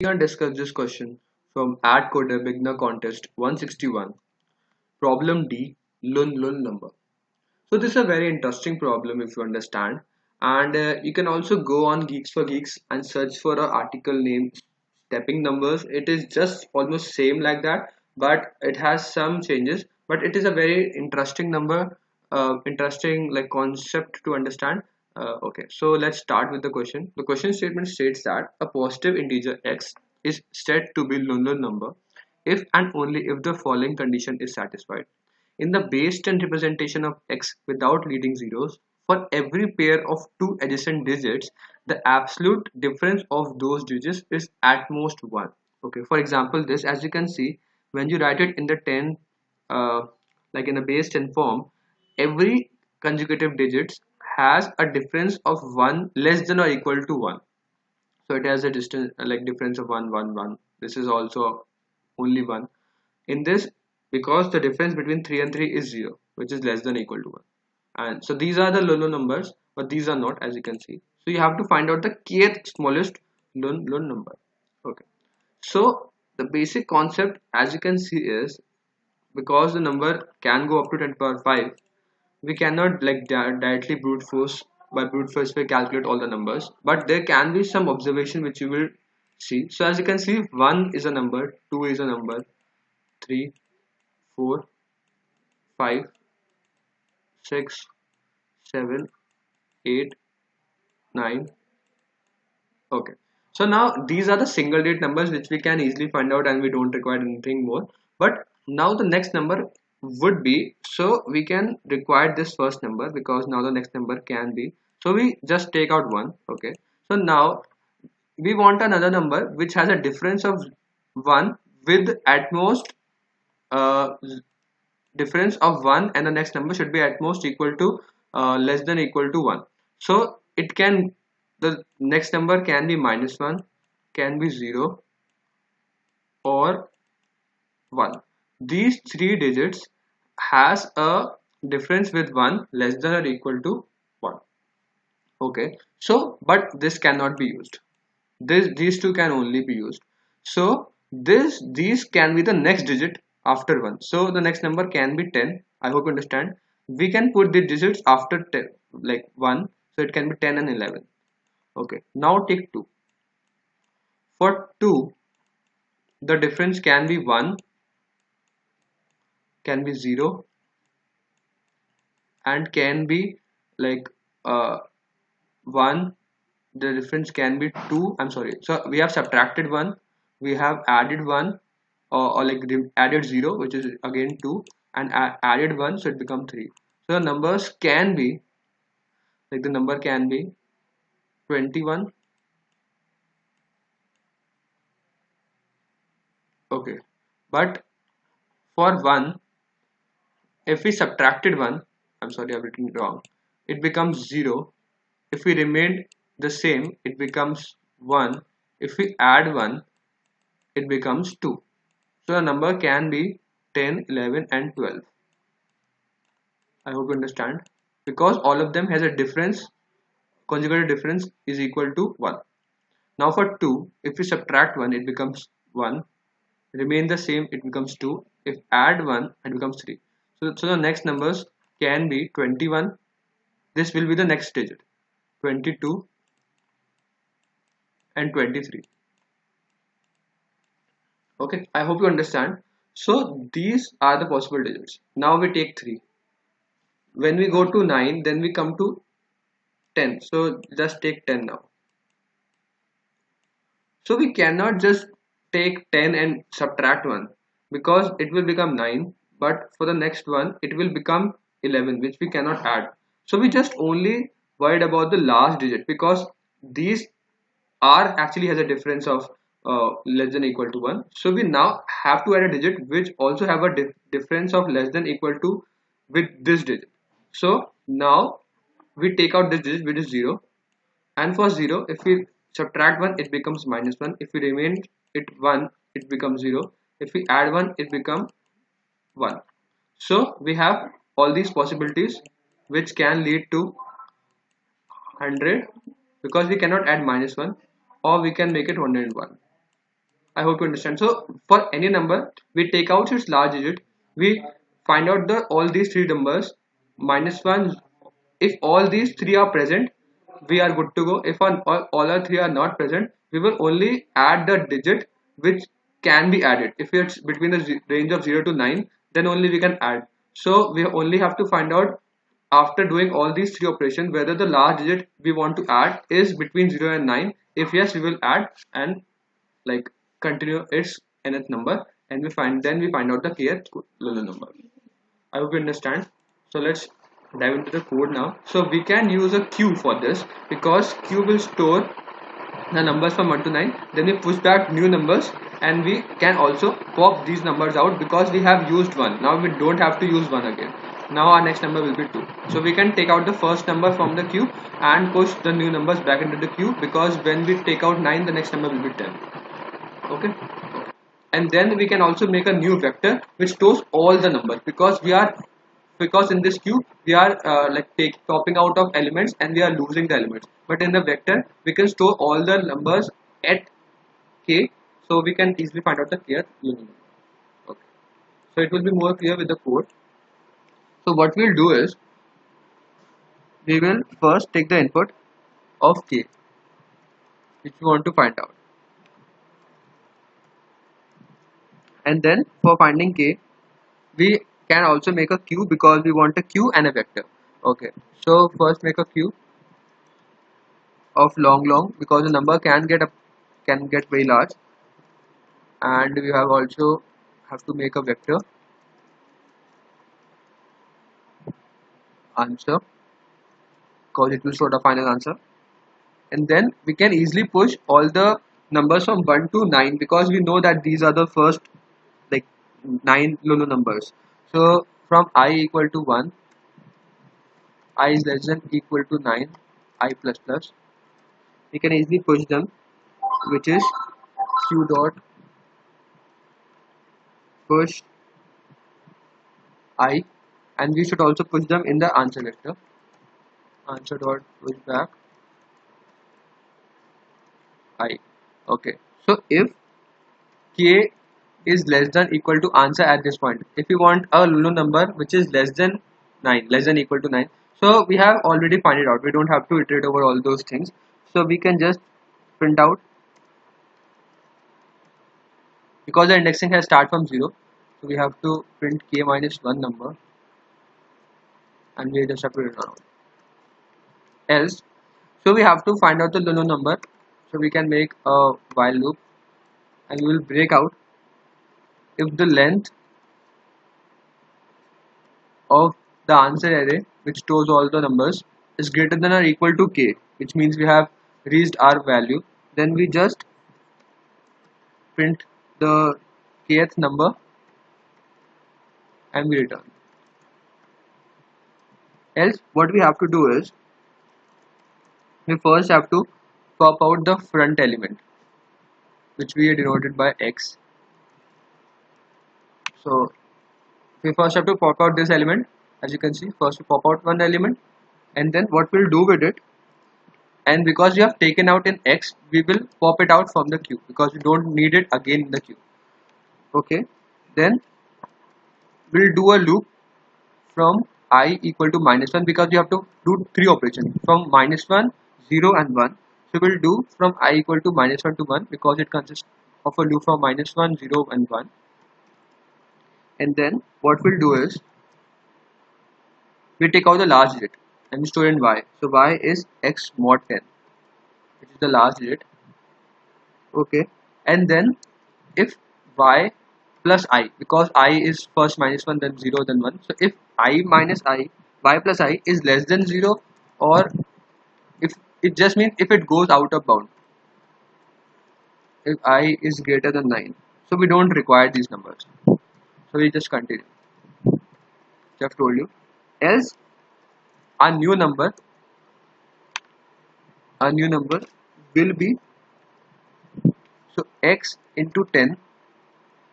We are discuss this question from AdCoder Beginner Contest 161. Problem D, Lun number. So this is a very interesting problem if you understand, and you can also go on Geeks for Geeks and search for an article named Stepping Numbers. It is just almost same like that, but it has some changes. But it is a very interesting number, interesting like concept to understand. Okay, so let's start with the question. The question statement states that a positive integer x is said to be Lun number if and only if the following condition is satisfied. In the base 10 representation of x without leading zeros, for every pair of two adjacent digits, the absolute difference of those digits is at most 1. Okay, for example, this as you can see, when you write it in the 10, like in a base 10 form, every consecutive digits has a difference of 1 less than or equal to 1. So it has a distance like difference of 1 1 1. This is also only 1 in this, because the difference between 3 and 3 is 0, which is less than or equal to 1. And so these are the Lun numbers, but these are not, as you can see. So you have to find out the kth smallest Lun number. Okay, so the basic concept as you can see is, because the number can go up to 10 power 5, we cannot like directly brute force we calculate all the numbers, but there can be some observation which you will see. So as you can see, 1 is a number, 2 is a number, 3, 4, 5, 6, 7, 8, 9. Okay, so now these are the single digit numbers which we can easily find out and we don't require anything more. But now the next number would be, so we can require this first number because now the next number can be, so we just take out 1. Okay, so now we want another number which has a difference of 1 with at most uh, difference of 1, and the next number should be at most equal to less than equal to 1. So it can, the next number can be -1, can be 0 or 1. These three digits has a difference with 1 less than or equal to 1. Okay, so but this cannot be used. These two can only be used. So these can be the next digit after 1. So the next number can be 10. I hope you understand. We can put the digits after 10 like 1, so it can be 10 and 11. Okay, now take 2. For 2, the difference can be 1, can be 0, and can be like 1. The difference can be 2. I'm sorry, so we have subtracted 1, we have added 1, or like added 0, which is again 2, and added 1, so it becomes 3. So the numbers can be, like the number can be 21. Okay, but for 1, if we subtracted 1, I'm sorry, I've written it wrong, it becomes 0. If we remain the same, it becomes 1. If we add 1, it becomes 2. So the number can be 10, 11 and 12. I hope you understand, because all of them has a difference, conjugated difference is equal to 1. Now for 2, if we subtract 1, it becomes 1, remain the same, it becomes 2, if add 1, it becomes 3. So the next numbers can be 21, this will be the next digit, 22 and 23. Okay, I hope you understand. So these are the possible digits. Now we take 3. When we go to 9, then we come to 10. So just take 10 now. So we cannot just take 10 and subtract 1, because it will become 9, but for the next one it will become 11, which we cannot add. So we just only worried about the last digit, because these are actually has a difference of less than equal to 1. So we now have to add a digit which also have a difference of less than equal to with this digit. So now we take out this digit, which is 0, and for 0, if we subtract 1, it becomes -1. If we remain it 1, it becomes 0. If we add 1, it becomes 1. So we have all these possibilities which can lead to 100, because we cannot add -1, or we can make it 101. I hope you understand. So for any number, we take out its large digit, we find out the all these three numbers minus 1. If all these three are present, we are good to go. If all our three are not present, we will only add the digit which can be added. If it's between the range of 0 to 9, then only we can add. So we only have to find out, after doing all these three operations, whether the large digit we want to add is between 0 and 9. If yes, we will add and like continue its nth number, and we find out the kth Lulu number. I hope you understand. So let's dive into the code now. So we can use a queue for this, because queue will store the numbers from 1 to 9. Then we push back new numbers, and we can also pop these numbers out because we have used one. Now we don't have to use one again. Now our next number will be 2. So we can take out the first number from the queue and push the new numbers back into the queue, because when we take out 9, the next number will be 10. Okay. And then we can also make a new vector which stores all the numbers, because in this queue we are popping out of elements and we are losing the elements. But in the vector we can store all the numbers at k, so we can easily find out the kth union number. Okay. So it will be more clear with the code. So what we'll do is, we will first take the input of k which we want to find out, and then for finding k we can also make a queue, because we want a queue and a vector. Okay, so first make a queue of long, because the number can get very large, and we have to make a vector answer, because it will show the final answer. And then we can easily push all the numbers from 1 to 9, because we know that these are the first 9 Lulu numbers. So from I equal to 1, I is less than equal to 9, I plus plus, we can easily push them, which is q dot push I, and we should also push them in the answer vector. Answer dot push back I. Okay, so if k is less than equal to answer at this point, if we want a Lulu number which is less than equal to 9, so we have already find it out, we don't have to iterate over all those things. So we can just print out, because the indexing has start from 0, so we have to print k minus 1 number, and we just have to return out else. So we have to find out the Lulu number, so we can make a while loop, and we will break out if the length of the answer array which stores all the numbers is greater than or equal to k, which means we have reached our value. Then we just print the kth number and we return. Else what we have to do is, we first have to pop out the front element, which we denoted by x. So we first have to pop out this element. As you can see, first we pop out one element, and then what we'll do with it, and because we have taken out in x, we will pop it out from the queue, because we don't need it again in the queue. Okay, then we'll do a loop from I equal to minus 1, because we have to do 3 operations from minus 1, 0 and 1. So we'll do from I equal to minus 1 to 1, because it consists of a loop from minus 1, 0 and 1. And then what we'll do is, we take out the last digit and we store in y. So y is x mod 10, which is the last digit. Okay, and then if y plus I, because I is first minus 1, then 0, then 1. So if I minus I, y plus I is less than 0, or if it just means if it goes out of bound, if I is greater than 9. So we don't require these numbers. So we just continue. I've told you. Else our new number will be, so x into 10.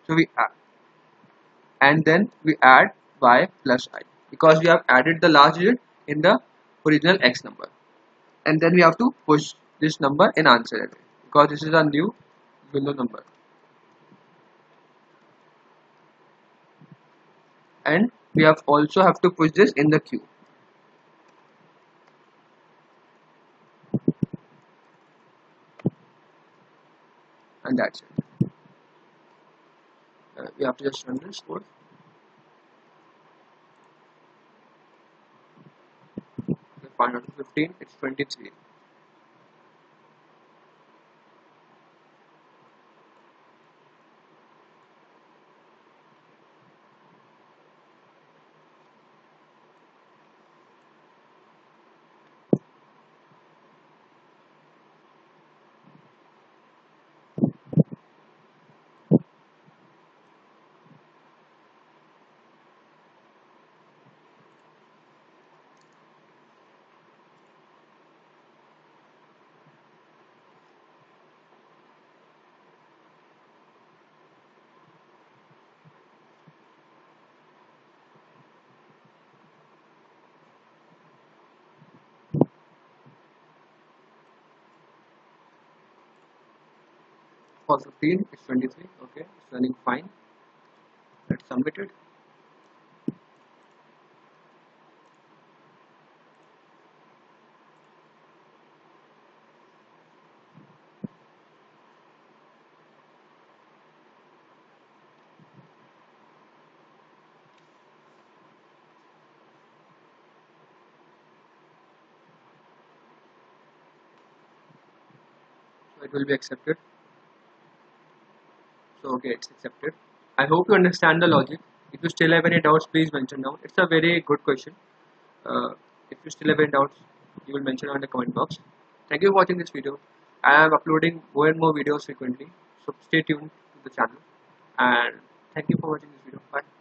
So we add, and then we add y plus I, because we have added the last digit in the original x number, and then we have to push this number in answer array, because this is a new Lulu number. and we have also have to push this in the queue, and that's it. We have to just run this code. Okay, 515, it's 23. For 15, it's 23. Okay, it's running fine. Let's submit it. So it will be accepted. So okay, it's accepted. I hope you understand the logic. If you still have any doubts, please mention down. It's a very good question. If you still have any doubts, you will mention on the comment box. Thank you for watching this video. I am uploading more and more videos frequently, so stay tuned to the channel. And thank you for watching this video. Bye.